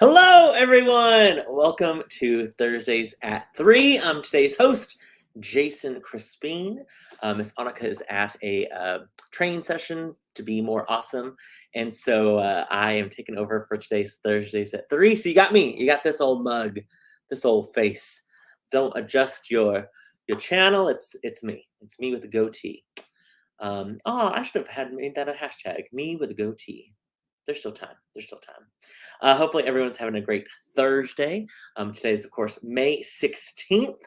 Hello, everyone. Welcome to Thursdays at 3. I'm today's host, Jason Crespin. Miss Annika is at a training session to be more awesome. And so I am taking over for today's Thursdays at 3. So you got me. You got this old mug, this old face. Don't adjust your channel. It's me. It's me with a goatee. I should have made that a hashtag. Me with a goatee. There's still time. There's still time. Hopefully, everyone's having a great Thursday. Today is, of course, May 16th,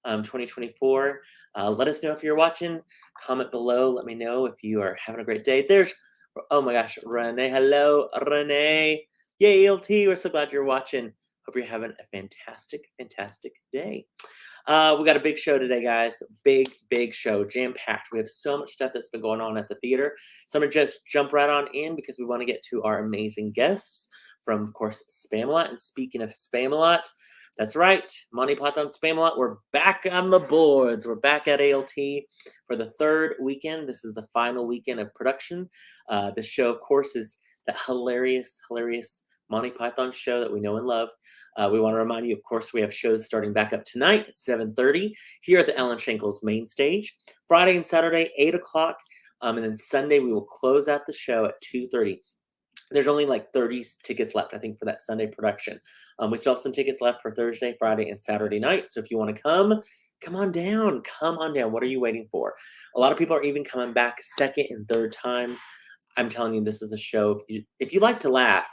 2024. Let us know if you're watching. Comment below. Let me know if you are having a great day. Oh my gosh, Renee. Hello, Renee. Yay, LT. We're so glad you're watching. Hope you're having a fantastic, fantastic day. We got a big show today, guys. Big show, jam-packed. We have so much stuff that's been going on at the theater. So I'm going to just jump right on in because we want to get to our amazing guests from, of course, Spamalot. And speaking of Spamalot, that's right, Monty Python Spamalot, we're back on the boards. We're back at ALT for the third weekend. This is the final weekend of production. The show, of course, is that hilarious Monty Python show that we know and love. We want to remind you, of course, we have shows starting back up tonight at 7:30 here at the Ellen Schenkel's main stage. Friday and Saturday, 8 o'clock. And then Sunday, we will close out the show at 2:30. There's only like 30 tickets left, I think, for that Sunday production. We still have some tickets left for Thursday, Friday, and Saturday night. So if you want to come on down. Come on down. What are you waiting for? A lot of people are even coming back second and third times. I'm telling you, this is a show. If you like to laugh,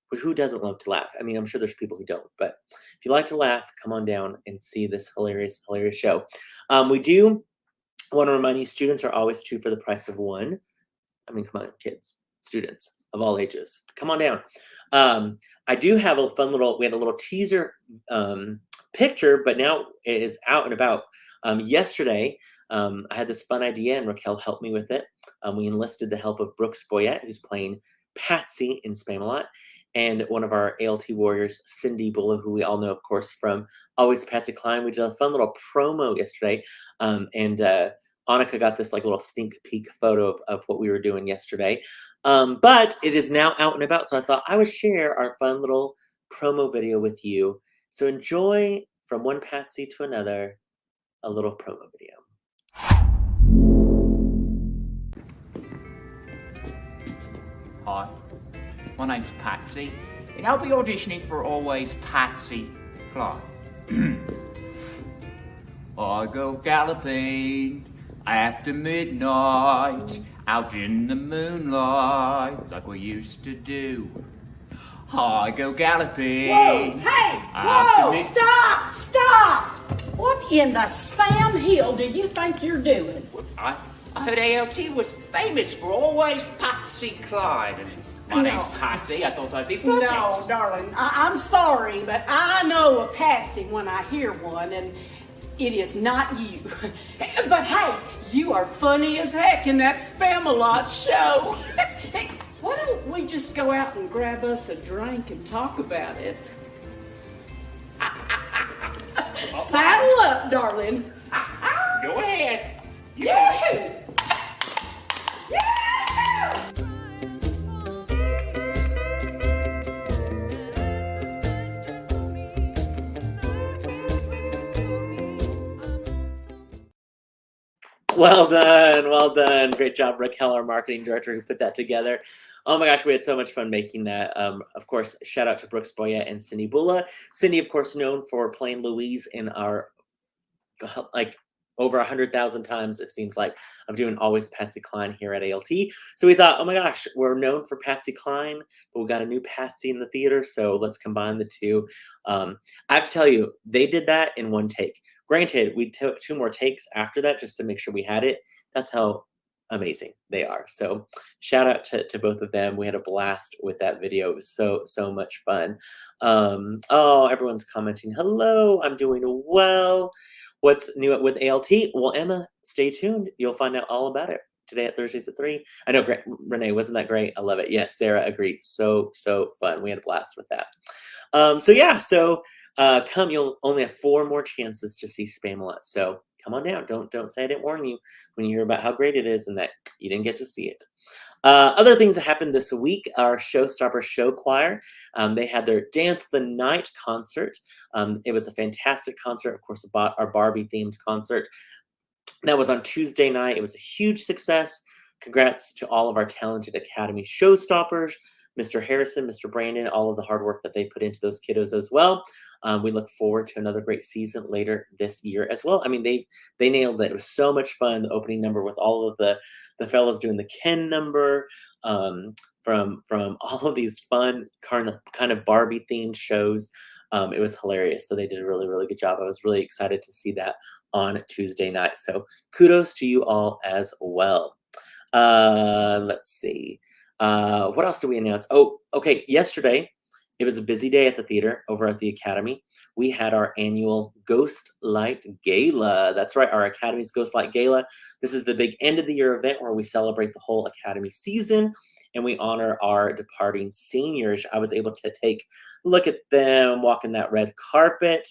but who doesn't love to laugh? I mean, I'm sure there's people who don't, but if you like to laugh, come on down and see this hilarious show. We do want to remind you, students are always 2 for the price of 1. I mean, come on, kids, students of all ages, come on down. I do have a fun we had a little teaser picture, but now it is out and about. Yesterday, I had this fun idea and Raquel helped me with it. We enlisted the help of Brooks Boyette, who's playing Patsy in Spamalot, and one of our ALT warriors, Cindy Bulla, who we all know, of course, from Always Patsy Cline. We did a fun little promo yesterday, and Annika got this like little sneak peek photo of what we were doing yesterday. But it is now out and about, so I thought I would share our fun little promo video with you. So enjoy from one Patsy to another, a little promo video. Hi, my name's Patsy, and I'll be auditioning for Always Patsy Cline. I go galloping after midnight, out in the moonlight, like we used to do. I go galloping. Whoa, hey, whoa, stop! What in the Sam Hill do you think you're doing? I heard ALT was famous for Always Patsy Cline, and my name's Patsy. I thought I'd be perfect. No, darling, I'm sorry, but I know a Patsy when I hear one, and it is not you. But hey, you are funny as heck in that Spamalot show. Hey, why don't we just go out and grab us a drink and talk about it? Saddle up, darling. Go ahead. Yeah. Well done. Great job, Raquel, our marketing director, who put that together. Oh my gosh, we had so much fun making that. Of course, shout out to Brooks Boyette and Cindy Bulla. Cindy, of course, known for playing Louise in our, like, over 100,000 times, it seems like, of doing Always Patsy Cline here at ALT. So we thought, oh my gosh, we're known for Patsy Cline, but we got a new Patsy in the theater, so let's combine the two. I have to tell you, they did that in one take. Granted, we took 2 more takes after that just to make sure we had it. That's how amazing they are. So shout out to both of them. We had a blast with that video. It was so much fun. Everyone's commenting. Hello, I'm doing well. What's new with ALT? Well, Emma, stay tuned. You'll find out all about it today at Thursdays at 3. I know, great. Renee, wasn't that great? I love it. Yes, Sarah agreed. So fun. We had a blast with that. Come, you'll only have 4 more chances to see Spamalot. So come on down. Don't say I didn't warn you when you hear about how great it is and that you didn't get to see it. Other things that happened this week, our Showstopper Show Choir, they had their Dance the Night concert. It was a fantastic concert, of course, our Barbie-themed concert. That was on Tuesday night. It was a huge success. Congrats to all of our talented Academy Showstoppers, Mr. Harrison, Mr. Brandon, all of the hard work that they put into those kiddos as well. We look forward to another great season later this year as well. I mean, they nailed it. It was so much fun. The opening number with all of the fellas doing the Ken number, from all of these fun kind of Barbie themed shows. It was hilarious. So they did a really, really good job. I was really excited to see that on Tuesday night. So kudos to you all as well. Let's see. What else did we announce? Oh, okay. Yesterday, it was a busy day at the theater over at the Academy. We had our annual Ghost Light Gala. That's right, our Academy's Ghost Light Gala. This is the big end of the year event where we celebrate the whole Academy season and we honor our departing seniors. I was able to take a look at them walking that red carpet.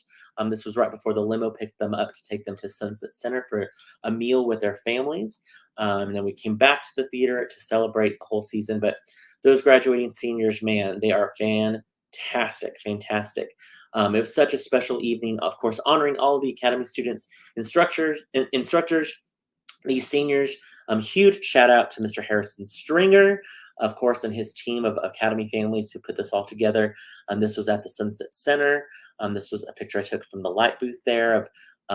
This was right before the limo picked them up to take them to Sunset Center for a meal with their families. And then we came back to the theater to celebrate the whole season. But those graduating seniors, man, they are fantastic. It was such a special evening, of course, honoring all of the Academy students, instructors, these seniors. Huge shout out to Mr. Harrison Stringer, of course, and his team of Academy families who put this all together. This was at the Sunset Center. This was a picture I took from the light booth there.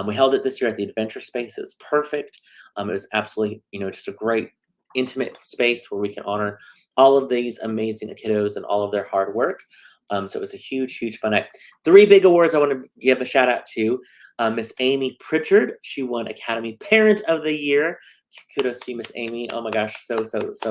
We held it this year at the Adventure Space. It was perfect. It was absolutely, just a great intimate space where we can honor all of these amazing kiddos and all of their hard work. So it was a huge, huge fun night. 3 big awards I want to give a shout out to. Miss Amy Pritchard. She won Academy Parent of the Year. Kudos to you, Miss Amy. Oh my gosh, so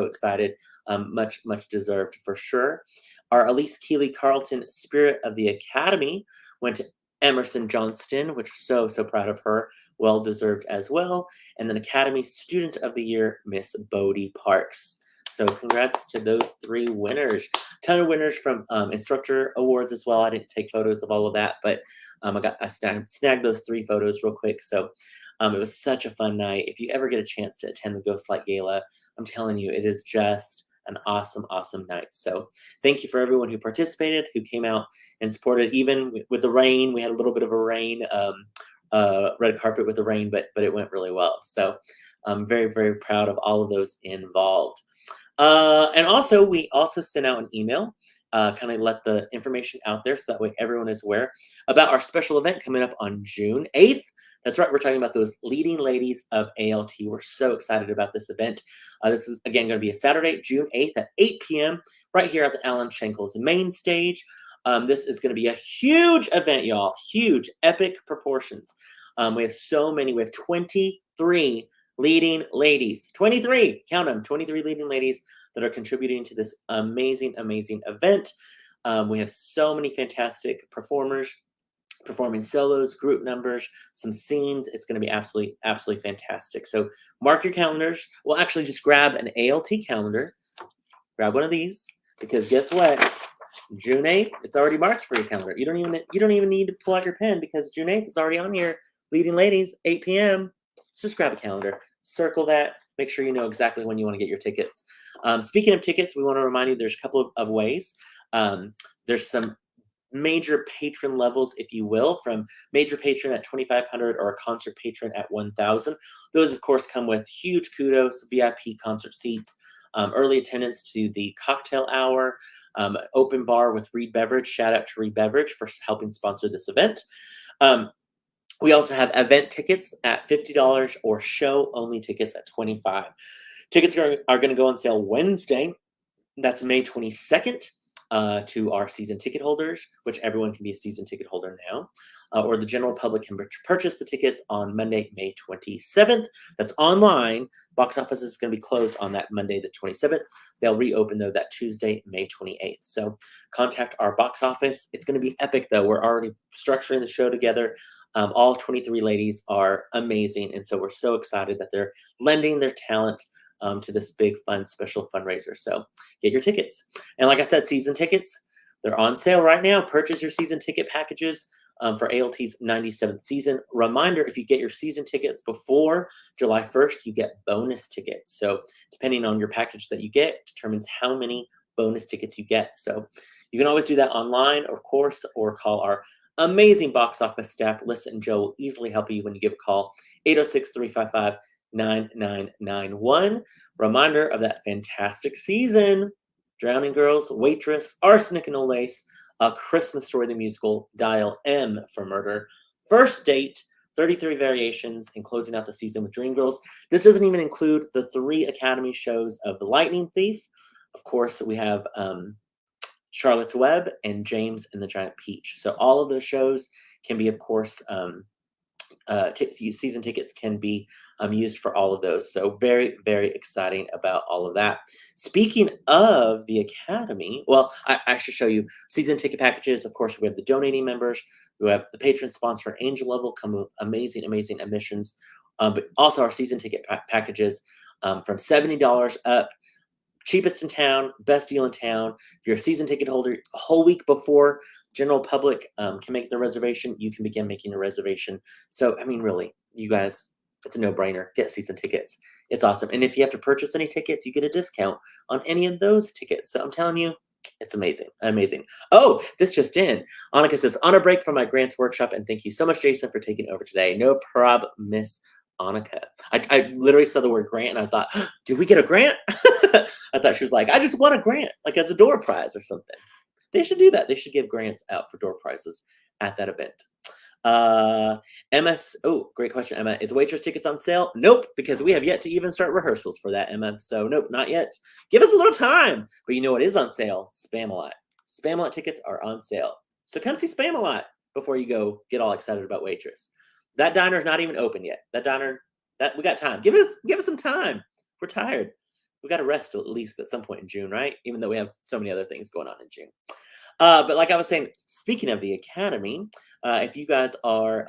excited. Much deserved for sure. Our Elise Keeley Carlton Spirit of the Academy went to Emerson Johnston, which we're so proud of her. Well deserved as well. And then Academy Student of the Year, Miss Bodie Parks. So congrats to those 3 winners. Ton of winners from instructor awards as well. I didn't take photos of all of that, but I snagged those 3 photos real quick. So it was such a fun night. If you ever get a chance to attend the Ghost Light Gala, I'm telling you, it is just an awesome night. So thank you for everyone who participated, who came out and supported, even with the rain. We had a little bit of a rain, red carpet with the rain, but it went really well. So I'm very proud of all of those involved. And also, we also sent out an email, kind of let the information out there so that way everyone is aware about our special event coming up on June 8th. That's right, we're talking about those leading ladies of ALT. We're so excited about this event. This is, again, going to be a Saturday, June 8th at 8 p.m. right here at the Alan Shankles main stage. This is going to be a huge event, y'all. Huge, epic proportions. We have so many. We have 23 leading ladies. 23, count them, 23 leading ladies that are contributing to this amazing event. We have so many fantastic performers performing solos, group numbers, some scenes. It's going to be absolutely fantastic. So mark your calendars. Well, actually, just grab an ALT calendar. Grab one of these, because guess what? June 8th, it's already marked for your calendar. You don't even need to pull out your pen, because June 8th is already on here. Leading ladies, 8 p.m. So just grab a calendar, circle that, make sure you know exactly when you want to get your tickets. Speaking of tickets, we want to remind you there's a couple of ways. There's some major patron levels, if you will, from major patron at $2,500 or a concert patron at $1,000. Those, of course, come with huge kudos, VIP concert seats, early attendance to the cocktail hour, open bar with Reed Beverage. Shout out to Reed Beverage for helping sponsor this event. We also have event tickets at $50 or show-only tickets at $25. Tickets are going to go on sale Wednesday. That's May 22nd. To our season ticket holders, which everyone can be a season ticket holder now, or the general public can purchase the tickets on Monday, May 27th. That's online. Box office is going to be closed on that Monday, the 27th. They'll reopen, though, that Tuesday, May 28th. So contact our box office. It's going to be epic, though. We're already structuring the show together. All 23 ladies are amazing, and so we're so excited that they're lending their talent to this big, fun, special fundraiser. So get your tickets. And like I said, season tickets, they're on sale right now. Purchase your season ticket packages. for ALT's 97th season. Reminder, if you get your season tickets before July 1st, you get bonus tickets. So depending on your package that you get determines how many bonus tickets you get. So you can always do that online, of course, or call our amazing box office staff. Lisa and Joe will easily help you when you give a call, 806-355-9991. Reminder of that fantastic season: Drowning Girls, Waitress, Arsenic and No Lace, A Christmas Story the Musical, Dial M for Murder, First Date, 33 Variations, and closing out the season with Dreamgirls. This doesn't even include the 3 Academy shows of The Lightning Thief. Of course, we have Charlotte's Web and James and the Giant Peach. So all of those shows can be, of course, season tickets can be used for all of those. So very, very exciting about all of that. Speaking of the Academy, well, I should show you season ticket packages. Of course, we have the donating members. We have the patron sponsor Angel level, come with amazing, amazing admissions. But also our season ticket packages from $70 up. Cheapest in town, best deal in town. If you're a season ticket holder, a whole week before general public can make their reservation, you can begin making a reservation. So, I mean, really, you guys, it's a no-brainer. Get season tickets. It's awesome. And if you have to purchase any tickets, you get a discount on any of those tickets. So I'm telling you, it's amazing. Amazing. Oh, this just in. Annika says, on a break from my grants workshop, and thank you so much, Jason, for taking over today. No prob, Miss Annika. I literally saw the word grant and I thought, did we get a grant? I thought she was like, I just won a grant, like as a door prize or something. They should do that. They should give grants out for door prizes at that event. Emma, oh, great question, Emma. Is Waitress tickets on sale? Nope, because we have yet to even start rehearsals for that, Emma. So nope, not yet. Give us a little time. But you know what is on sale? Spamalot. Spamalot tickets are on sale. So come see Spamalot before you go get all excited about Waitress. That diner's not even open yet. That diner, we got time. Give us some time. We're tired. We got to rest at least at some point in June, right? Even though we have so many other things going on in June. But like I was saying, speaking of the Academy, if you guys are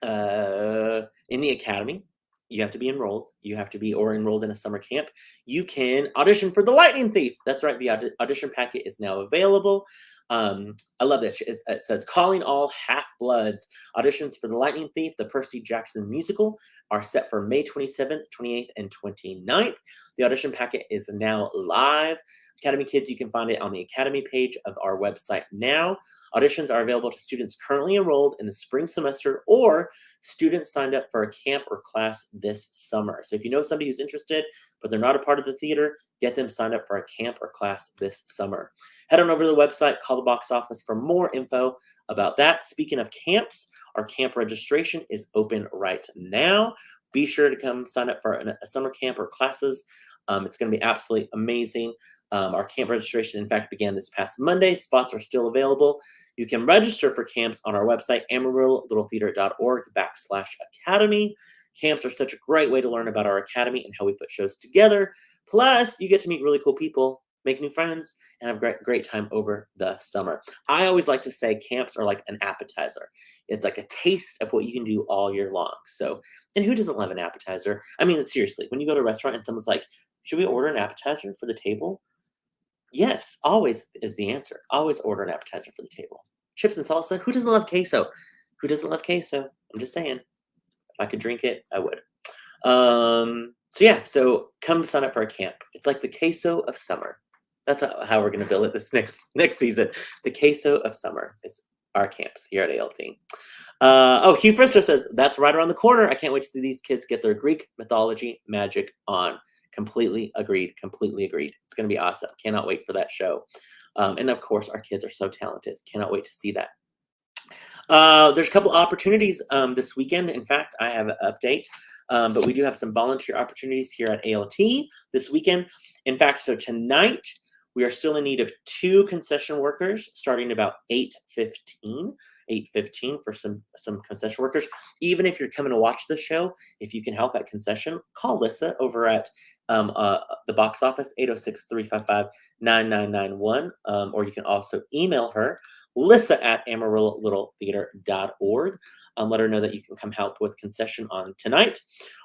in the Academy, you have to be enrolled. You have to be enrolled in a summer camp. You can audition for The Lightning Thief. That's right. The audition packet is now available. I love this. It says, calling all half-bloods. Auditions for The Lightning Thief, the Percy Jackson musical, are set for May 27th, 28th, and 29th. The audition packet is now live. Academy Kids, you can find it on the Academy page of our website now. Auditions are available to students currently enrolled in the spring semester or students signed up for a camp or class this summer. So if you know somebody who's interested, but they're not a part of the theater, get them signed up for a camp or class this summer. Head on over to the website, call the box office for more info about that. Speaking of camps, our camp registration is open right now. Be sure to come sign up for a summer camp or classes. It's going to be absolutely amazing. Our camp registration, in fact, began this past Monday. Spots are still available. You can register for camps on our website, amarillo-littletheater.org/academy. Camps are such a great way to learn about our academy and how we put shows together. Plus, you get to meet really cool people, make new friends, and have a great time over the summer. I always like to say camps are like an appetizer. It's like a taste of what you can do all year long. So, and who doesn't love an appetizer? I mean, seriously, when you go to a restaurant and someone's like, should we order an appetizer for the table? Yes, always is the answer. Always order an appetizer for the table. Chips and salsa. Who doesn't love queso? Who doesn't love queso? I'm just saying. If I could drink it, I would. So yeah, so come sign up for our camp. It's like the queso of summer. That's how we're going to build it this next season. The queso of summer is our camps here at ALT. Oh, Hugh Frister says, that's right around the corner. I can't wait to see these kids get their Greek mythology magic on. Completely agreed. Completely agreed. It's going to be awesome. Cannot wait for that show. And of course, our kids are so talented. Cannot wait to see that. There's a couple opportunities this weekend. In fact, I have an update. But we do have some volunteer opportunities here at ALT this weekend. In fact, so tonight, we are still in need of 2 concession workers starting about 8:15 for some concession workers. Even if you're coming to watch the show, if you can help at concession, call Lissa over at the box office, 806-355-9991. Or you can also email her, Lissa@amarillo-littletheater.org. Let her know that you can come help with concession on tonight.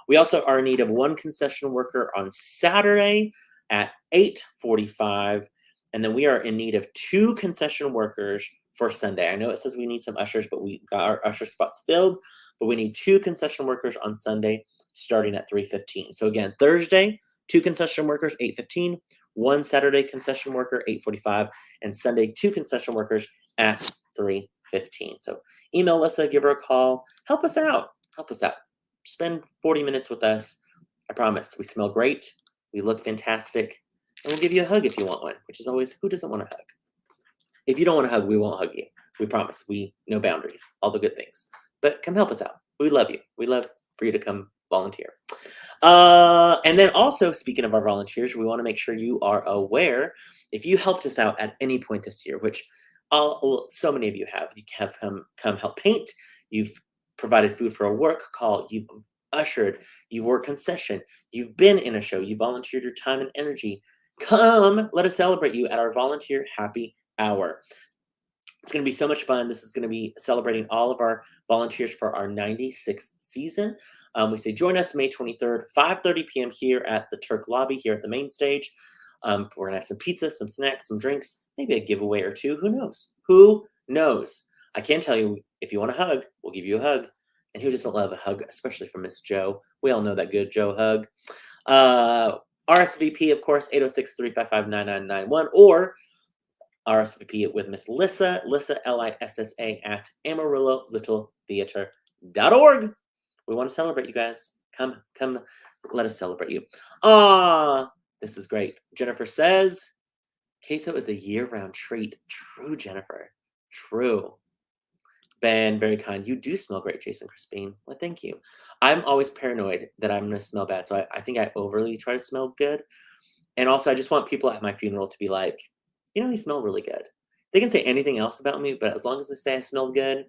We also are in need of 1 concession worker on Saturday at 8:45. And then we are in need of 2 concession workers for Sunday. I know it says we need some ushers, but we got our usher spots filled. But we need 2 concession workers on Sunday starting at 3:15. So again, Thursday, 2 concession workers, 8:15. 1 Saturday concession worker, 8:45. And Sunday, 2 concession workers at 3:15. So email Alyssa, give her a call. Help us out. Help us out. Spend 40 minutes with us. I promise. We smell great. We look fantastic. And we'll give you a hug if you want one, which is always, who doesn't want a hug? If you don't want a hug, we won't hug you. We promise. We no boundaries. All the good things. But come help us out. We love you. We love for you to come volunteer. And then also, speaking of our volunteers, we want to make sure you are aware, if you helped us out at any point this year, which so many of you have. You have come help paint. You've provided food for a work call. You've ushered. You've worked concession. You've been in a show. You volunteered your time and energy. Come, let us celebrate you at our volunteer happy hour. It's going to be so much fun. This is going to be celebrating all of our volunteers for our 96th season. We say join us May 23rd, 5:30 p.m. here at the Turk Lobby, here at the main stage. We're going to have some pizza, some snacks, some drinks, maybe a giveaway or 2. Who knows? Who knows? I can tell you, if you want a hug, we'll give you a hug. And who doesn't love a hug, especially from Miss Jo? We all know that good Joe hug. RSVP, of course, 806-355-9991, or RSVP with Miss Lissa, Lissa, at AmarilloLittleTheater.org. We want to celebrate you guys. Come, let us celebrate you. This is great. Jennifer says, queso is a year-round treat. True, Jennifer. True. Ben, very kind. You do smell great, Jason Crespin. Well, thank you. I'm always paranoid that I'm going to smell bad, so I think I overly try to smell good. And also, I just want people at my funeral to be like, you know, you smell really good. They can say anything else about me, but as long as they say I smell good,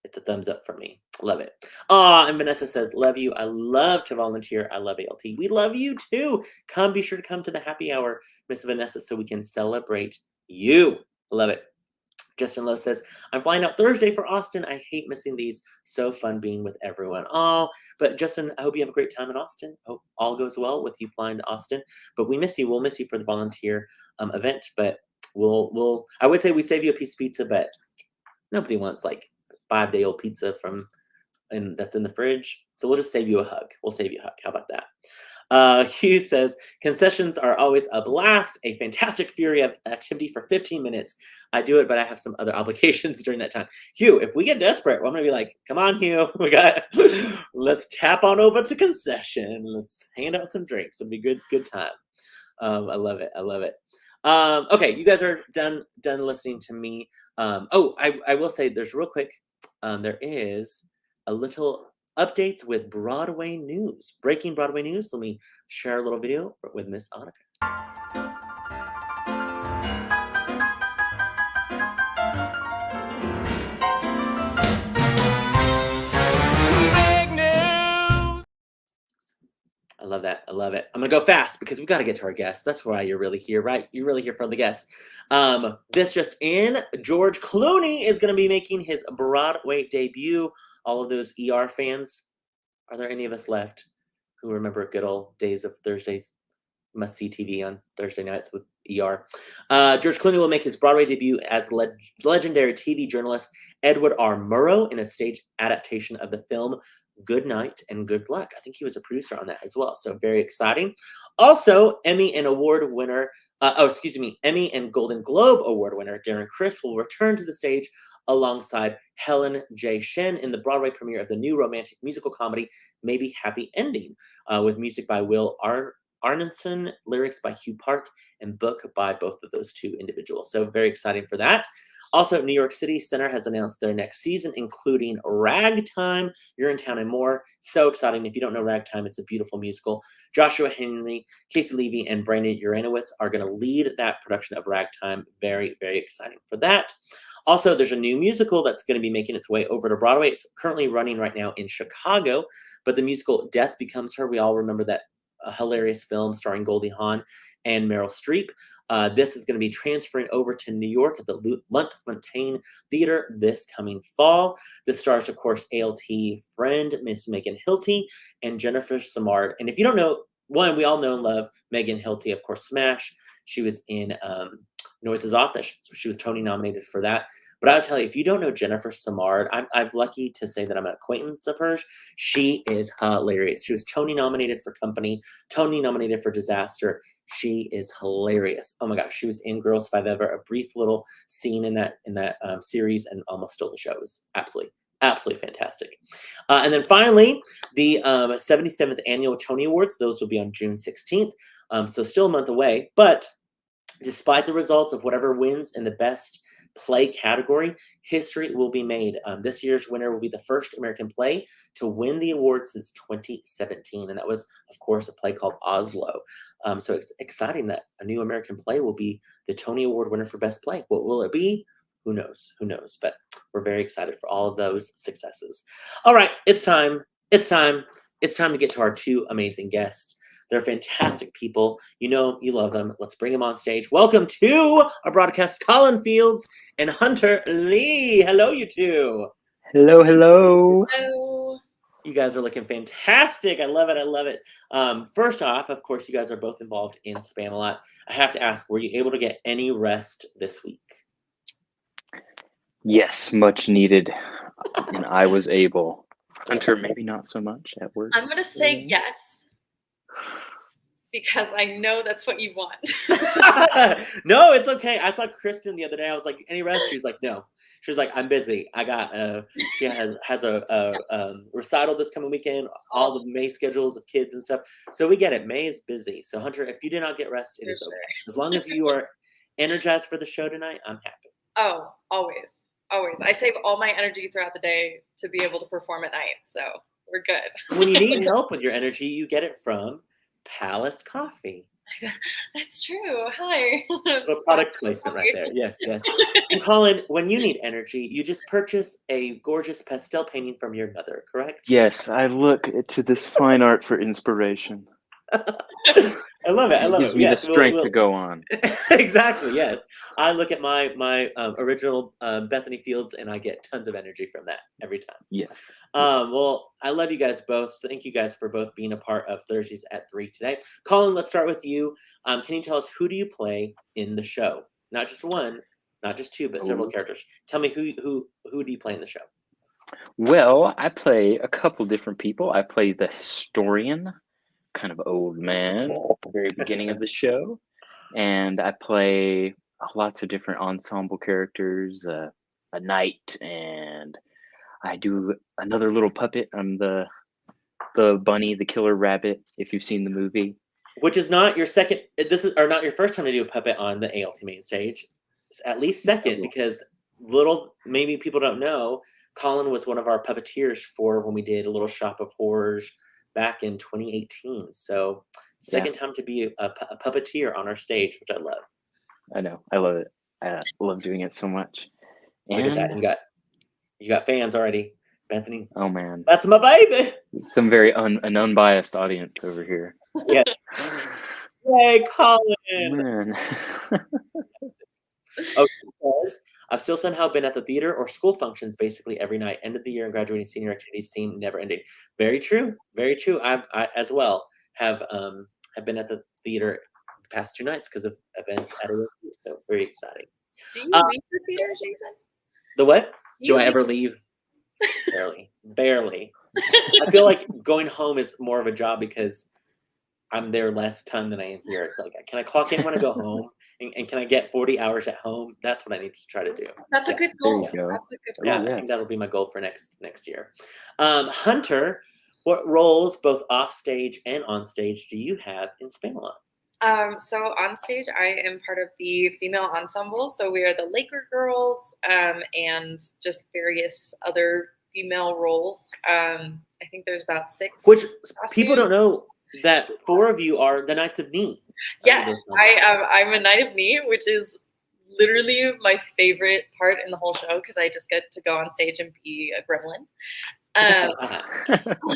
it's a thumbs up for me. Love it. And Vanessa says, love you. I love to volunteer. I love ALT. We love you too. Be sure to come to the happy hour, Miss Vanessa, so we can celebrate you. Love it. Justin Lowe says, I'm flying out Thursday for Austin. I hate missing these. So fun being with everyone. But Justin, I hope you have a great time in Austin. Hope all goes well with you flying to Austin. But we miss you. We'll miss you for the volunteer event. But I would say we save you a piece of pizza, but nobody wants like 5-day-old pizza that's in the fridge. So we'll just save you a hug. We'll save you a hug. How about that? Hugh says, concessions are always a blast, a fantastic fury of activity for 15 minutes. I do it, but I have some other obligations during that time. Hugh, if we get desperate, I'm going to be like, come on, Hugh. Let's tap on over to concession. Let's hand out some drinks. It'll be good time. I love it. I love it. Okay, you guys are done listening to me. I will say there's real quick, there is a little updates with Broadway news. Breaking Broadway news. Let me share a little video with Miss Annika. Big news! I love that. I love it. I'm going to go fast because we've got to get to our guests. That's why you're really here, right? You're really here for the guests. This just in, George Clooney is going to be making his Broadway debut. All of those ER fans, are there any of us left who remember good old days of Thursdays must-see TV on Thursday nights with ER? George Clooney will make his Broadway debut as legendary TV journalist Edward R. Murrow in a stage adaptation of the film Good Night and Good Luck. I think he was a producer on that as well, so very exciting. Also, Emmy and Golden Globe Award winner Darren Criss will return to the stage alongside Helen J. Shen in the Broadway premiere of the new romantic musical comedy Maybe Happy Ending, with music by Will Arneson, lyrics by Hugh Park, and book by both of those two individuals. So very exciting for that. Also, New York City Center has announced their next season, including Ragtime, You're in Town, and more. So exciting. If you don't know Ragtime, it's a beautiful musical. Joshua Henry, Casey Levy, and Brandon Uranowitz are going to lead that production of Ragtime. Very, very exciting for that. Also, there's a new musical that's going to be making its way over to Broadway. It's currently running right now in Chicago, but the musical Death Becomes Her, we all remember that hilarious film starring Goldie Hawn and Meryl Streep. This is going to be transferring over to New York at the Lunt-Fontanne Theater this coming fall. This stars, of course, ALT friend Miss Megan Hilty and Jennifer Samard. And if you don't know, we all know and love Megan Hilty, of course, Smash. She was in Noises Off. That she was Tony nominated for that. But I'll tell you, if you don't know Jennifer Samard, I'm lucky to say that I'm an acquaintance of hers. She is hilarious. She was Tony nominated for Company, Tony nominated for Disaster. She is hilarious. Oh my gosh, she was in Girls Five Ever, a brief little scene in that series, and almost stole the show. It was absolutely fantastic. And then finally, the 77th Annual Tony Awards. Those will be on June 16th. So still a month away. But despite the results of whatever wins in the best play category, history will be made. This year's winner will be the first American play to win the award since 2017. And that was, of course, a play called Oslo. So it's exciting that a new American play will be the Tony Award winner for best play. What will it be? Who knows? But we're very excited for all of those successes. All right, it's time. It's time to get to our two amazing guests. They're fantastic people. You know, you love them. Let's bring them on stage. Welcome to our broadcast, Colin Fields and Hunter Lee. Hello, you two. Hello, hello. Hello. You guys are looking fantastic. I love it. First off, of course, you guys are both involved in Spamalot. I have to ask, were you able to get any rest this week? Yes, much needed. And I was able. Hunter, maybe not so much at work. I'm going to say yes, because I know that's what you want. No, it's okay. I saw Kristen the other day. I was like, any rest? She was like, no. She was like, I'm busy. I got, she has a recital this coming weekend, all the May schedules of kids and stuff. So we get it. May is busy. So Hunter, if you did not get rest, it is okay. As long as you are energized for the show tonight, I'm happy. Oh, always. I save all my energy throughout the day to be able to perform at night. So we're good. When you need help with your energy, you get it from Palace Coffee. That's true. Hi. A product placement right there. Yes. And Colin, when you need energy, you just purchase a gorgeous pastel painting from your mother, correct? Yes, I look to this fine art for inspiration. I love it. It gives me the strength to go on. Exactly. Yes, I look at my original Bethany Fields, and I get tons of energy from that every time. Yes. Well, I love you guys both. So thank you guys for both being a part of Thursdays at 3 today. Colin, let's start with you. Can you tell us, who do you play in the show? Not just one, not just two, but several characters. Tell me who do you play in the show? Well, I play a couple different people. I play the historian, kind of old man at the very beginning of the show, and I play lots of different ensemble characters, a knight, and I do another little puppet. I'm the bunny, the killer rabbit, if you've seen the movie. Which is not your second, not your first time to do a puppet on the ALT main stage. It's at least second, because maybe people don't know, Colin was one of our puppeteers for when we did a Little Shop of Horrors back in 2018. So second time to be a puppeteer on our stage, which I love. I know. I love it. I love doing it so much. Look at that. You got fans already, Bethany. Oh man. That's my baby. Some very an unbiased audience over here. Yeah. Yay, Colin. Man. Because I've still somehow been at the theater or school functions basically every night. End of the year and graduating senior activities seem never ending. Very true. I as well have been at the theater the past 2 nights because of events at AOT. So very exciting. Do you leave the theater, Jason? The what? Do I ever leave? Barely. I feel like going home is more of a job because I'm there less time than I am here. It's like, can I clock in when I go home? And can I get 40 hours at home? That's what I need to try to do. That's a good goal. There you go. That's a good goal. Yeah, I think that'll be my goal for next year. Hunter, what roles, both off stage and on stage, do you have in Spamalot? So on stage, I am part of the female ensemble. So we are the Laker Girls, and just various other female roles. I think there's about 6. Which people don't know that 4 of you are the Knights of Knee. Yes, I'm a Knight of Knee, which is literally my favorite part in the whole show because I just get to go on stage and be a gremlin.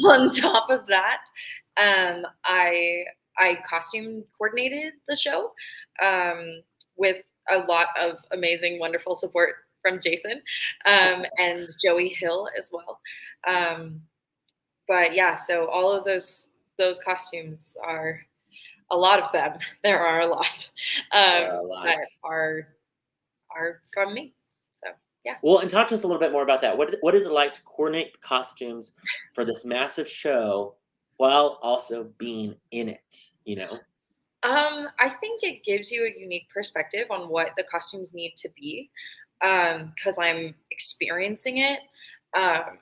On top of that, I costume coordinated the show with a lot of amazing, wonderful support from Jason and Joey Hill as well. But yeah, so all of those costumes are a lot of them. There are a lot, There are a lot. that are from me. So yeah. Well, and talk to us a little bit more about that. What is it like to coordinate the costumes for this massive show while also being in it? You know? I think it gives you a unique perspective on what the costumes need to be, because I'm experiencing it.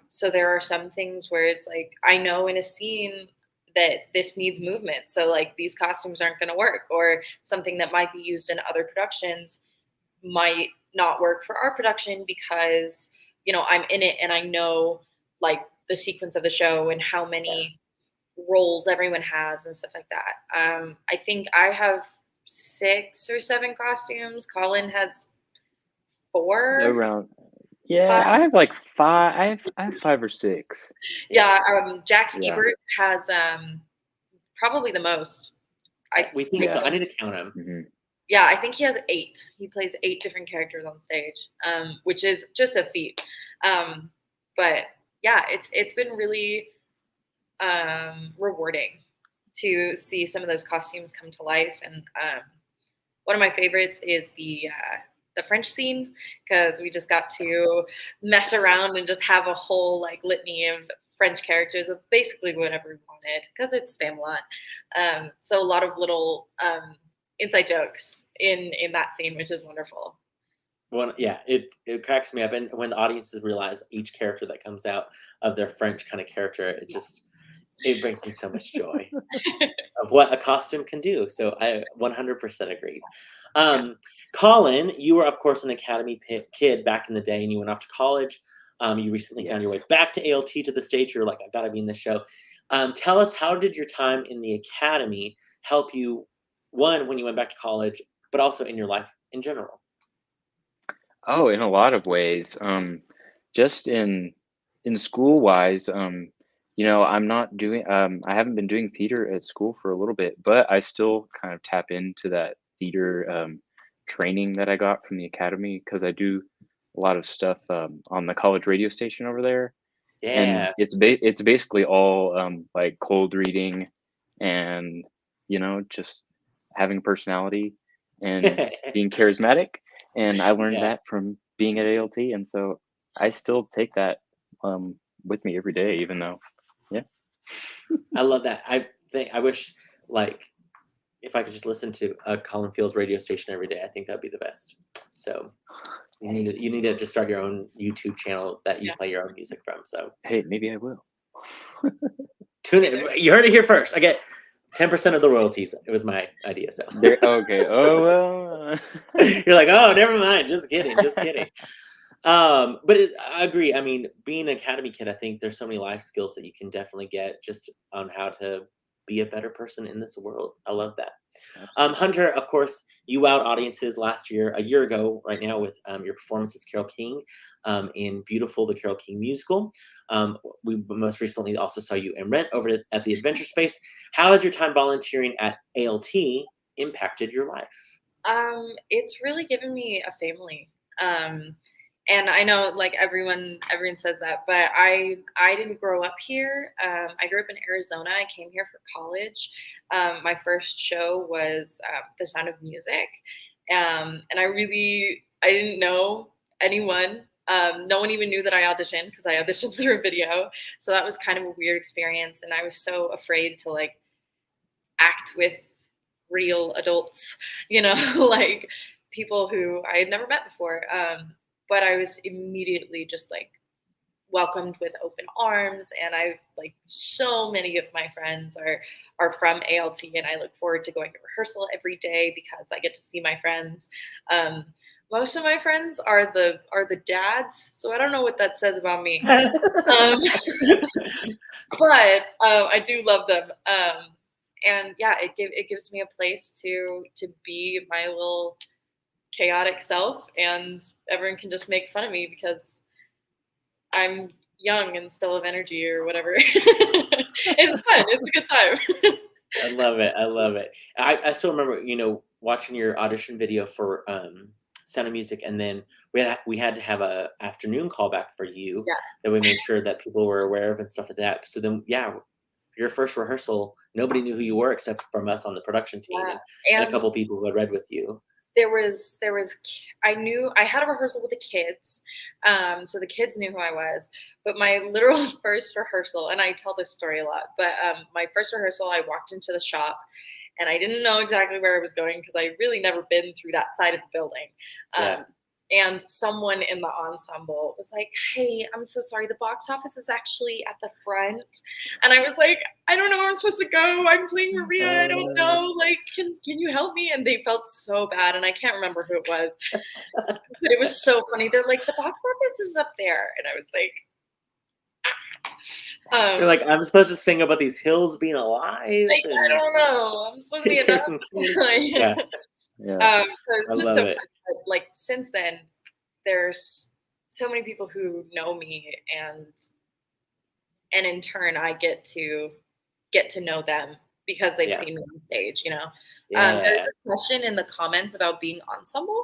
So there are some things where it's like I know in a scene that this needs movement, so like these costumes aren't going to work, or something that might be used in other productions might not work for our production because I'm in it and I know like the sequence of the show and how many roles everyone has and stuff like that. I think I have 6 or 7 costumes. Colin has 4. Around, yeah, 5. I have like 5. I have 5 or 6. Yeah, Jack Yeah. Ebert has probably the most. We think so. Yeah. I need to count them. Mhm. Yeah, I think he has 8. He plays 8 different characters on stage, which is just a feat. But yeah, it's been really rewarding to see some of those costumes come to life. And one of my favorites is the French scene, because we just got to mess around and just have a whole like litany of French characters of basically whatever we wanted, because it's Spamalot. So a lot of little inside jokes in that scene, which is wonderful. Well, yeah, it cracks me up, and when the audiences realize each character that comes out of their French kind of character, it brings me so much joy of what a costume can do. So I 100% agree. Colin, you were of course an Academy kid back in the day, and you went off to college. You recently found your way back to ALT, to the stage. You're like, I've got to be in this show. Tell us, how did your time in the Academy help you, one, when you went back to college, but also in your life in general? Oh, in a lot of ways. Just in school wise, I'm not doing. I haven't been doing theater at school for a little bit, but I still kind of tap into that theater training that I got from the academy, because I do a lot of stuff on the college radio station over there, and Yeah. it's basically all like cold reading, and just having personality and being charismatic. And I learned Yeah. that from being at ALT, and so I still take that with me every day, even though, yeah. I love that. I wish, like, if I could just listen to a Colin Fields radio station every day, I think that'd be the best. So you need to just start your own YouTube channel that you play your own music from. So Hey, maybe I will. tune in. You heard it here first. I get 10% of the royalties. It was my idea. So Okay. Oh well. you're like, oh, never mind. Just kidding. Just kidding. But I agree. I mean, being an Academy kid, I think there's so many life skills that you can definitely get just on how to be a better person in this world. I love that. Hunter, of course, you wowed audiences a year ago, right now, with your performance as Carole King in Beautiful, the Carole King musical. We most recently also saw you in Rent over at the Adventure Space. How has your time volunteering at ALT impacted your life? It's really given me a family. And I know like everyone says that, but I didn't grow up here. I grew up in Arizona. I came here for college. My first show was The Sound of Music. And I didn't know anyone. No one even knew that I auditioned, because I auditioned through a video. So that was kind of a weird experience. And I was so afraid to like act with real adults, like people who I had never met before. But I was immediately just like welcomed with open arms, and so many of my friends are from ALT, and I look forward to going to rehearsal every day because I get to see my friends. Most of my friends are the dads, so I don't know what that says about me. But I do love them. And yeah, it gives me a place to be my little chaotic self, and everyone can just make fun of me because I'm young and still have energy or whatever. It's fun. It's a good time. I love it. I love it. I still remember, watching your audition video for Sound of Music, and then we had to have a afternoon callback for you that we made sure that people were aware of and stuff like that. So then, yeah, your first rehearsal nobody knew who you were except from us on the production team and a couple people who had read with you. There was I knew I had a rehearsal with the kids, so the kids knew who I was. But my literal first rehearsal, and I tell this story a lot, but my first rehearsal, I walked into the shop, and I didn't know exactly where I was going because I really never been through that side of the building. And someone in the ensemble was like, "Hey, I'm so sorry. The box office is actually at the front." And I was like, "I don't know where I'm supposed to go. I'm playing Maria. I don't know. Like, can you help me?" And they felt so bad. And I can't remember who it was. But it was so funny. They're like, "The box office is up there." And I was like, You're like, I'm supposed to sing about these hills being alive. Like, I don't know. I'm supposed to be enough. Yeah. So it's just so fun. But, like, since then, there's so many people who know me, and in turn, I get to know them because they've seen me on stage. You know, there's a question in the comments about being ensemble.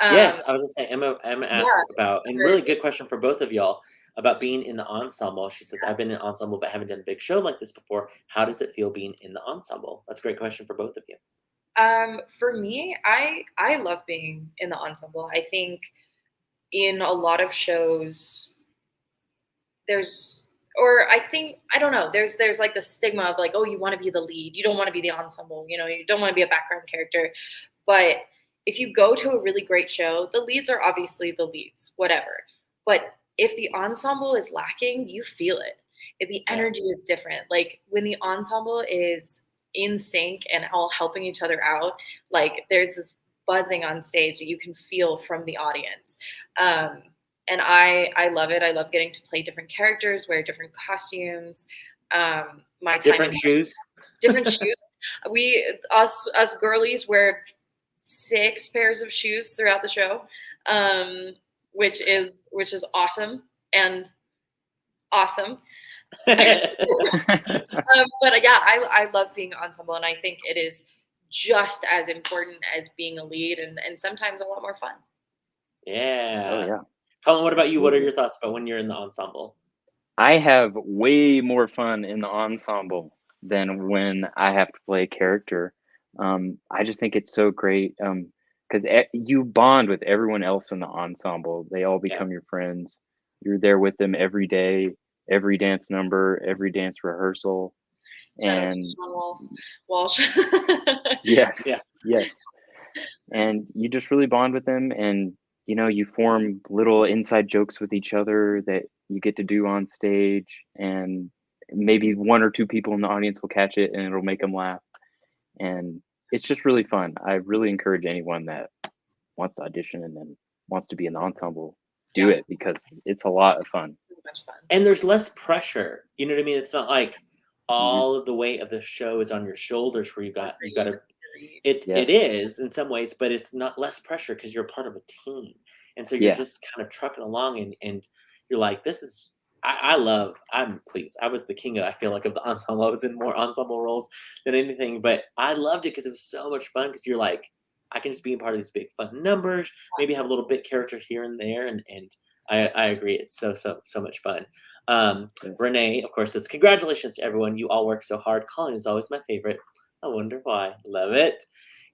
Yes, I was gonna say Emma asked about, and really good question for both of y'all about being in the ensemble. She says, "I've been in ensemble, but haven't done a big show like this before. How does it feel being in the ensemble?" That's a great question for both of you. For me, I love being in the ensemble. I think in a lot of shows, there's like the stigma of like, oh, you want to be the lead, you don't want to be the ensemble, you know, you don't want to be a background character. But if you go to a really great show, the leads are obviously the leads, whatever. But if the ensemble is lacking, you feel it. If the energy is different, like when the ensemble is in sync and all helping each other out, like there's this buzzing on stage that you can feel from the audience. And I love it. I love getting to play different characters, wear different costumes. My different shoes. Different shoes. Us girlies wear 6 pairs of shoes throughout the show, which is awesome and awesome. But yeah, I love being ensemble, and I think it is just as important as being a lead, and sometimes a lot more fun. Yeah. Oh yeah. Colin, what about you? What are your thoughts about when you're in the ensemble? I have way more fun in the ensemble than when I have to play a character. I just think it's so great because you bond with everyone else in the ensemble. They all become your friends. You're there with them every day, every dance number, every dance rehearsal. Shout And out to Walsh. yes. And you just really bond with them, and you know, you form little inside jokes with each other that you get to do on stage, and maybe 1 or 2 people in the audience will catch it and it'll make them laugh. And it's just really fun. I really encourage anyone that wants to audition and then wants to be in the ensemble, do it, because it's a lot of fun. So much fun. And there's less pressure. You know what I mean? It's not like all of the weight of the show is on your shoulders where you got to it is in some ways, but it's not less pressure because you're part of a team. And so you're just kind of trucking along, and you're like, this is I'm pleased. I was the king I feel like of the ensemble. I was in more ensemble roles than anything, but I loved it because it was so much fun, because you're like, I can just be a part of these big fun numbers, maybe have a little bit character here and there, and I agree. It's so much fun. Renee, of course, says, congratulations to everyone. You all work so hard. Colin is always my favorite. I wonder why. Love it.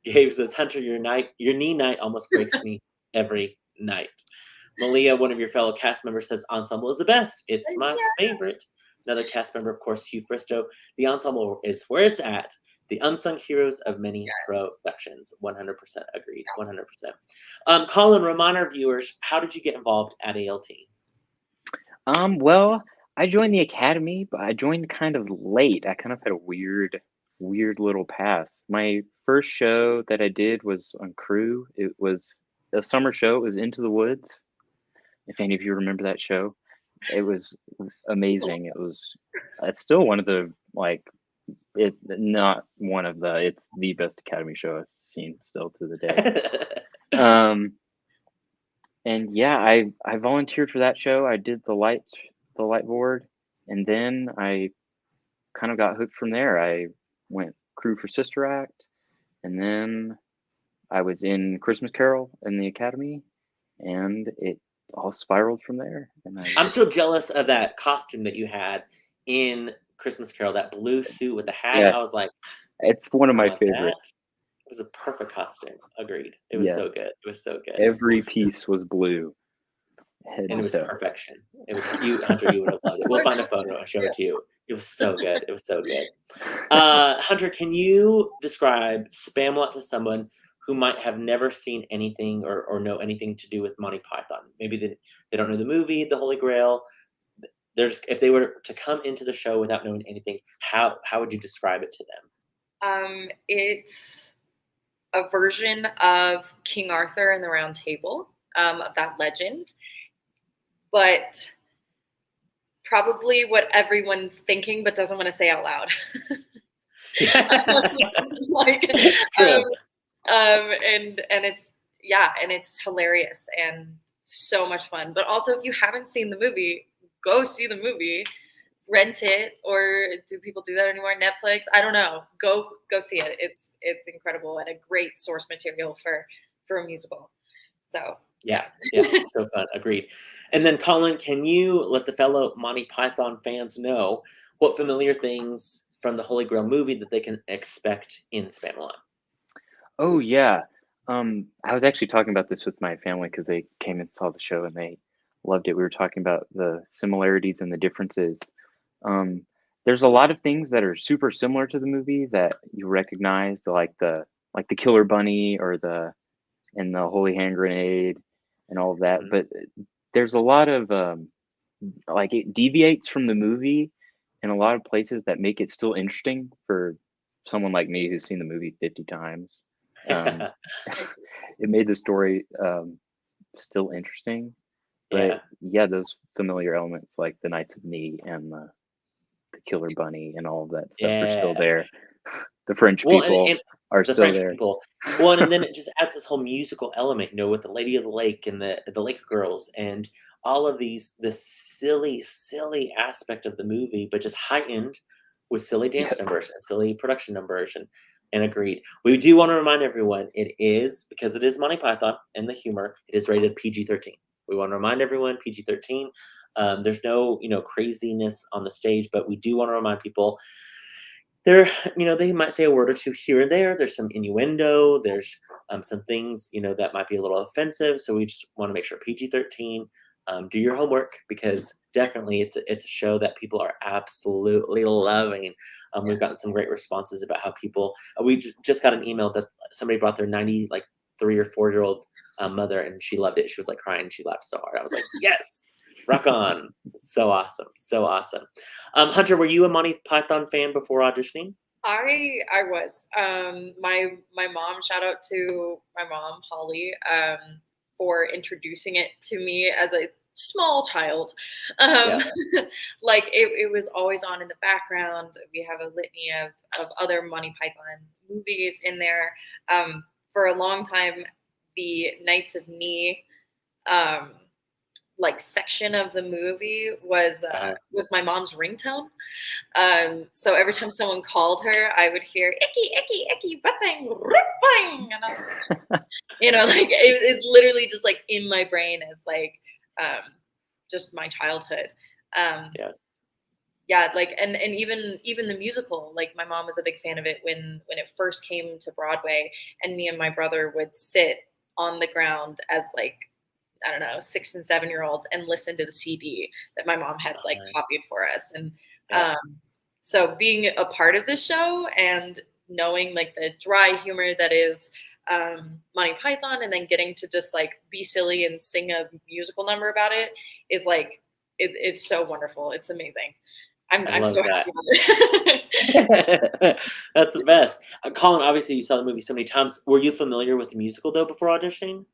Gabe says, Hunter, your knee night almost breaks me every night. Malia, one of your fellow cast members, says ensemble is the best. It's my favorite. Another cast member, of course, Hugh Fristo. The ensemble is where it's at. The unsung heroes of many productions. 100% agreed. 100%. Colin, remind our viewers, how did you get involved at ALT? Well, I joined the academy, but I joined kind of late. I kind of had a weird little path. My first show that I did was on crew. It was a summer show. It was Into the Woods. If any of you remember that show, it was amazing. It's still one of the, it's the best academy show I've seen still to the day. And yeah, I volunteered for that show. I did the light board, and then I kind of got hooked from there. I went crew for Sister Act, and then I was in Christmas Carol in the academy, and it all spiraled from there. And I'm so jealous of that costume that you had in Christmas Carol, that blue suit with the hat. Yes. I was like, It's one of I my love that. favorites. It was a perfect costume. Agreed. It was so Yes. good. It was so good. Every piece was blue. Head And it to was toe. perfection. It was you, Hunter. You would have loved it. We'll find a photo and show it to you. It was so good. It was so good. Hunter, can you describe Spamalot to someone who might have never seen anything or know anything to do with Monty Python? Maybe they don't know the movie, The Holy Grail. If they were to come into the show without knowing anything, how would you describe it to them? It's a version of King Arthur and the Round Table, of that legend, but probably what everyone's thinking but doesn't want to say out loud. Like, True. and it's hilarious and so much fun. But also, if you haven't seen the movie, go see the movie, rent it, or do people do that anymore? Netflix? I don't know. Go see it. It's incredible and a great source material for a musical. So yeah, so fun. Agreed. And then, Colin, can you let the fellow Monty Python fans know what familiar things from the Holy Grail movie that they can expect in Spamalot? Oh yeah. I was actually talking about this with my family because they came and saw the show and they loved it. We were talking about the similarities and the differences. There's a lot of things that are super similar to the movie that you recognize, like the killer bunny or the holy hand grenade and all of that. Mhm. But there's a lot of like it deviates from the movie in a lot of places that make it still interesting for someone like me who's seen the movie 50 times. It made the story still interesting. But yeah, those familiar elements like the Knights of Knee and the killer bunny and all of that stuff are still there. The French Well, people and are the still French there. people. Well, and then it just adds this whole musical element, with the Lady of the Lake and the Lake Girls and all of this silly aspect of the movie, but just heightened with silly dance Yes. numbers and silly production numbers and agreed. We do want to remind everyone it is, because it is Monty Python and the humor, it is rated PG-13. We want to remind everyone PG-13. There's no, craziness on the stage, but we do want to remind people they might say a word or two here and there. There's some innuendo. There's some things, that might be a little offensive. So we just want to make sure PG-13. Do your homework, because definitely it's a show that people are absolutely loving. We've gotten some great responses about how people. We just got an email that somebody brought their 93 or 4-year-old mother, and she loved it. She was like crying. She laughed so hard. I was like, yes. Rock on. So awesome. So awesome. Hunter, were you a Monty Python fan before auditioning? I was. My mom, shout out to my mom, Holly, for introducing it to me as a small child. Like it was always on in the background. We have a litany of other Monty Python movies in there. For a long time, the Knights of Knee section of the movie was my mom's ringtone. So every time someone called her, I would hear icky, icky, icky, bang, bang, and I was it's literally just like in my brain as just my childhood. And even the musical, like my mom was a big fan of it when it first came to Broadway, and me and my brother would sit on the ground as 6 and 7-year-olds and listen to the CD that my mom had copied for us. And so being a part of this show and knowing the dry humor that is Monty Python, and then getting to just be silly and sing a musical number about it is it's so wonderful. It's amazing. I'm so happy with it. That's the best. Colin, obviously you saw the movie so many times. Were you familiar with the musical though before auditioning?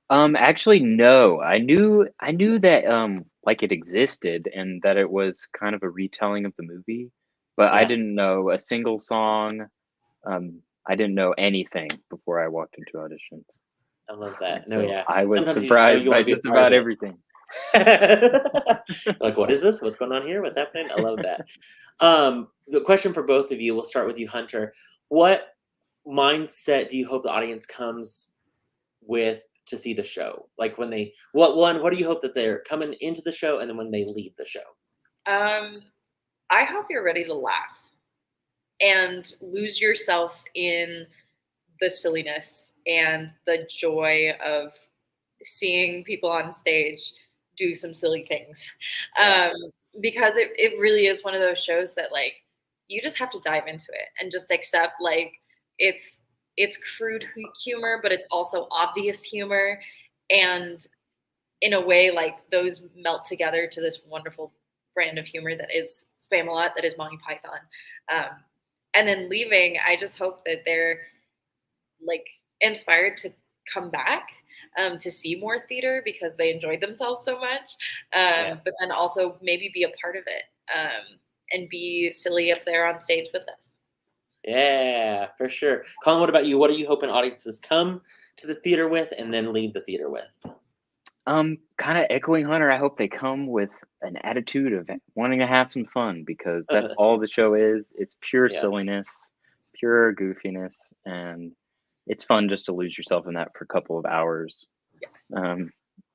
Actually, no. I knew that it existed and that it was kind of a retelling of the movie, but I didn't know a single song. I didn't know anything before I walked into auditions. I love that. I was surprised by just about everything. Like, what is this? What's going on here? What's happening? I love that. The question for both of you, we'll start with you, Hunter. What mindset do you hope the audience comes with to see the show? Like what do you hope that they're coming into the show and then when they leave the show? I hope you're ready to laugh and lose yourself in the silliness and the joy of seeing people on stage do some silly things. Because it really is one of those shows that like you just have to dive into it and just accept like it's crude humor, but it's also obvious humor. And in a way, like those melt together to this wonderful brand of humor that is Spamalot, that is Monty Python. And then leaving, I just hope that they're like inspired to come back to see more theater because they enjoyed themselves so much. But then also maybe be a part of it and be silly up there on stage with us. Yeah, for sure. Colin, what about you? What are you hoping audiences come to the theater with and then leave the theater with? Kind of echoing Hunter, I hope they come with an attitude of wanting to have some fun because that's all the show is. It's pure silliness, pure goofiness, and it's fun just to lose yourself in that for a couple of hours.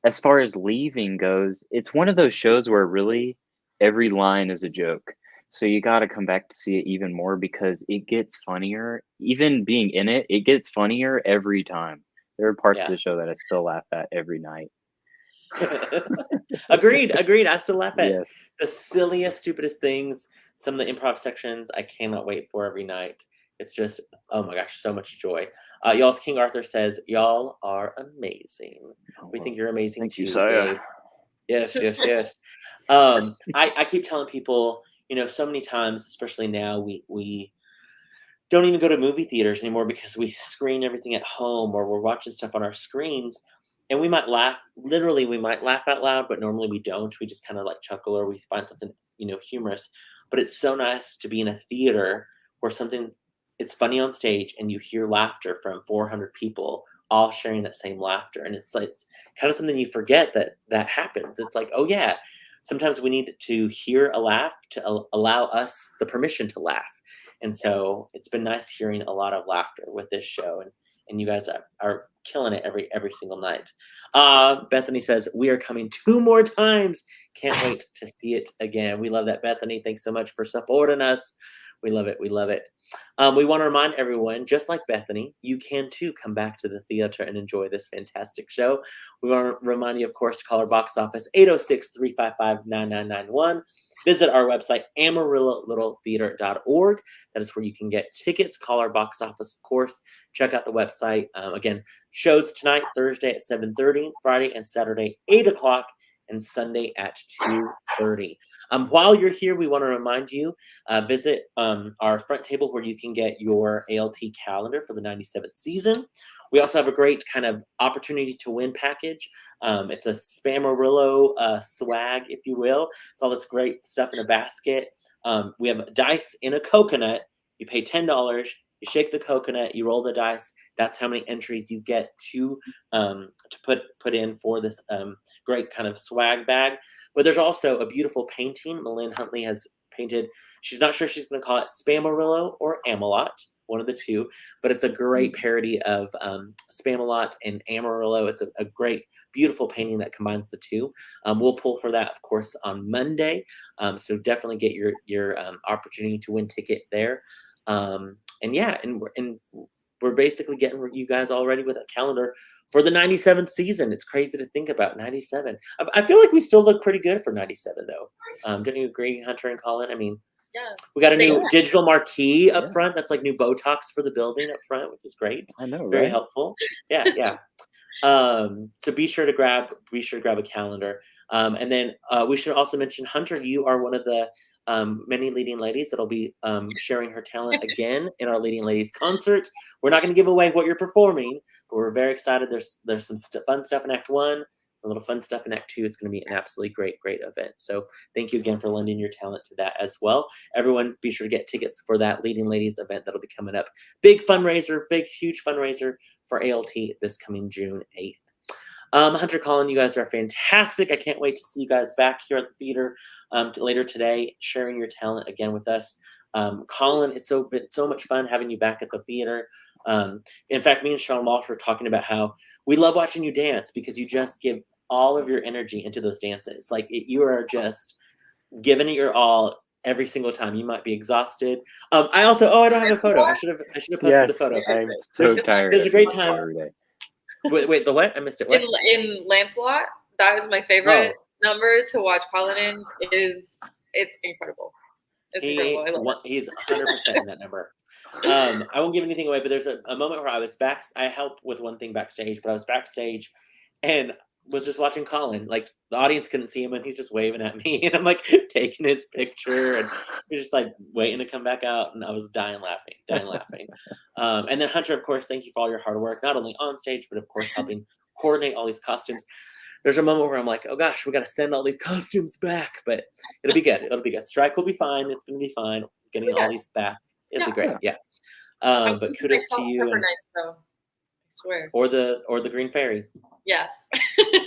As far as leaving goes, it's one of those shows where really every line is a joke. So you got to come back to see it even more because it gets funnier. Even being in it, it gets funnier every time. There are parts of the show that I still laugh at every night. Agreed. I still laugh at Yes. the silliest, stupidest things. Some of the improv sections I cannot wait for every night. It's just, oh my gosh, so much joy. Y'all's King Arthur says, y'all are amazing. We think you're amazing Thank too, you, sire. Gabe. Yes. I keep telling people, so many times, especially now, we don't even go to movie theaters anymore because we screen everything at home or we're watching stuff on our screens. And we might laugh, literally, we might laugh out loud, but normally we don't. We just kind of like chuckle or we find something, humorous. But it's so nice to be in a theater where something is funny on stage and you hear laughter from 400 people all sharing that same laughter. And it's like kind of something you forget that happens. It's like, oh yeah, sometimes we need to hear a laugh to allow us the permission to laugh. And so it's been nice hearing a lot of laughter with this show. And you guys are killing it every single night. Bethany says, we are coming 2 more times. Can't wait to see it again. We love that, Bethany. Thanks so much for supporting us. We love it. We want to remind everyone, just like Bethany, you can too come back to the theater and enjoy this fantastic show. We want to remind you, of course, to call our box office 806-355-9991. Visit our website, AmarilloLittleTheater.org. That is where you can get tickets. Call our box office, of course. Check out the website. Again, shows tonight, Thursday at 7:30, Friday and Saturday, 8 o'clock, and Sunday at 2:30. While you're here, we want to remind you, visit our front table where you can get your ALT calendar for the 97th season. We also have a great kind of opportunity to win package. It's a Spamarillo swag, if you will. It's all this great stuff in a basket. We have dice in a coconut. You pay $10. You shake the coconut. You roll the dice. That's how many entries you get to put in for this great kind of swag bag. But there's also a beautiful painting Malin Huntley has painted. She's not sure she's going to call it Spamarillo or Amalot, one of the two, but it's a great parody of Spamalot and Amarillo. It's a great, beautiful painting that combines the two. We'll pull for that, of course, on Monday. So definitely get your opportunity to win ticket there. And we're basically getting you guys all ready with a calendar for the 97th season. It's crazy to think about 97. I feel like we still look pretty good for 97, though. Don't you agree, Hunter and Colin? I mean, we got a new digital marquee up front. That's like new Botox for the building up front, which is great. I know, Very right? helpful. Yeah. So be sure to grab a calendar. And then we should also mention, Hunter, you are one of the many leading ladies that'll be sharing her talent again in our leading ladies concert. We're not going to give away what you're performing, but we're very excited. There's some fun stuff in Act 1, a little fun stuff in Act 2. It's going to be an absolutely great event. So thank you again for lending your talent to that as well. Everyone, be sure to get tickets for that leading ladies event that'll be coming up. Big fundraiser, huge fundraiser for ALT this coming June 8th. Hunter, Colin, you guys are fantastic. I can't wait to see you guys back here at the theater later today, sharing your talent again with us. Colin, it's been so much fun having you back at the theater. In fact, me and Sean Walsh were talking about how we love watching you dance because you just give all of your energy into those dances. Like you are just giving it your all. every single time. You might be exhausted. I also I don't have a photo. I should have posted the Yes, photo. I'm so tired. There's a great I time. every day. Wait, the what? I missed it. What? In Lancelot, that was my favorite number to watch Colin in. It's incredible. It's incredible. I love it. He's 100% in that number. I won't give anything away, but there's a moment where I was I helped with one thing backstage, but I was backstage and was just watching Colin. Like the audience couldn't see him and he's just waving at me and I'm like taking his picture and he's just like waiting to come back out and I was dying laughing. And then Hunter, of course, thank you for all your hard work, not only on stage, but of course helping coordinate all these costumes. There's a moment where I'm like, oh gosh, we got to send all these costumes back, but it'll be good. It'll be good. Strike will be fine. It's going to be fine. Getting all these back. It'll be great. Yeah. But kudos to you. Nice, though. I swear. Or the Green Fairy. Yes.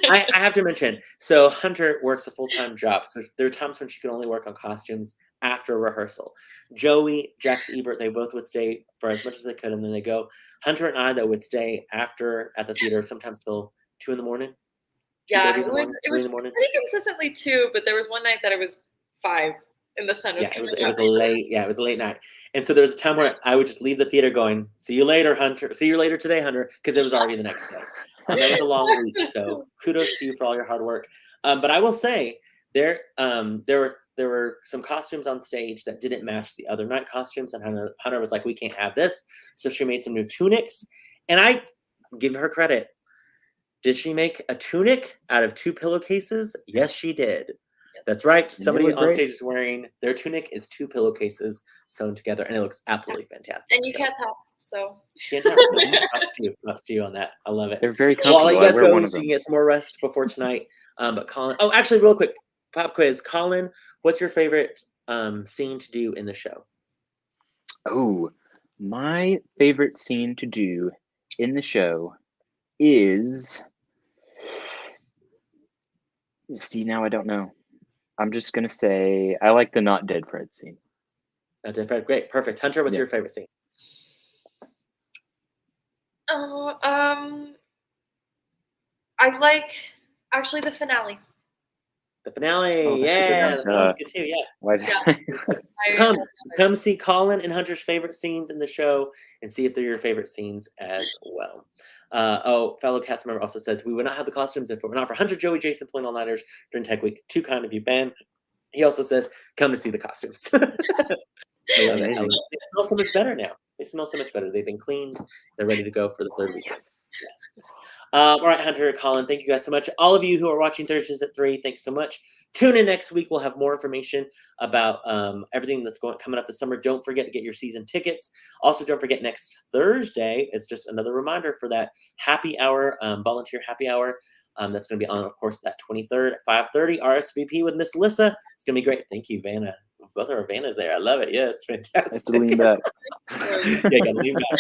I have to mention, so Hunter works a full-time job. So there are times when she can only work on costumes after rehearsal. Joey, Jax Ebert, they both would stay for as much as they could, and then they go. Hunter and I, though, would stay after at the theater, sometimes till 2 a.m. Yeah, it was pretty consistently 2, but there was one night that it was 5 and the sun was it was a late night. And so there was a time where I would just leave the theater going, see you later, Hunter. See you later today, Hunter, because it was already the next day. That was a long week. So kudos to you for all your hard work. But I will say there were some costumes on stage that didn't match the other night costumes. And Hunter was like, we can't have this. So she made some new tunics. And I give her credit. Did she make a tunic out of 2 pillowcases? Yes, she did. That's right. Somebody on stage is wearing their tunic is 2 pillowcases sewn together, and it looks absolutely fantastic. And you can't tell, so. Can't tell. So props to you on that. I love it. They're very comfortable. Well, I'll let you guys go so you can get some more rest before tonight. But Colin, actually, real quick, pop quiz. Colin, what's your favorite scene to do in the show? Oh, my favorite scene to do in the show is. See, now I don't know. I'm just gonna say I like the not dead Fred scene. Not dead Fred, great, perfect. Hunter, what's your favorite scene? Oh, I like actually the finale. The finale, yeah, that's good too. Yeah. Come see Colin and Hunter's favorite scenes in the show and see if they're your favorite scenes as well. Fellow cast member also says we would not have the costumes if it were not for Hunter, Joey, Jason pulling all-nighters during Tech Week. Too kind of you, Ben. He also says, come to see the costumes. I love it. They smell so much better now. They smell so much better. They've been cleaned. They're ready to go for the 3rd week. Yes. All right, Hunter, Colin, thank you guys so much. All of you who are watching Thursdays at 3, thanks so much. Tune in next week. We'll have more information about everything that's coming up this summer. Don't forget to get your season tickets. Also, don't forget next Thursday is just another reminder for that happy hour, volunteer happy hour. That's going to be on, of course, that 23rd at 5:30. RSVP with Miss Lissa. It's going to be great. Thank you, Vanna. Both our Vannas there. I love it. Yes, fantastic. I have to lean back. Yeah, got to lean back.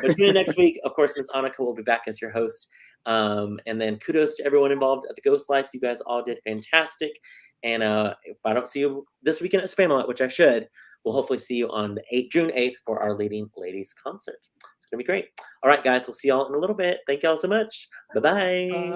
But tune in next week. Of course, Miss Annika will be back as your host. And then kudos to everyone involved at the Ghost Lights. You guys all did fantastic. And if I don't see you this weekend at Spamalot, which I should, we'll hopefully see you on June 8th for our Leading Ladies concert. It's going to be great. All right, guys, we'll see y'all in a little bit. Thank y'all so much. Bye-bye.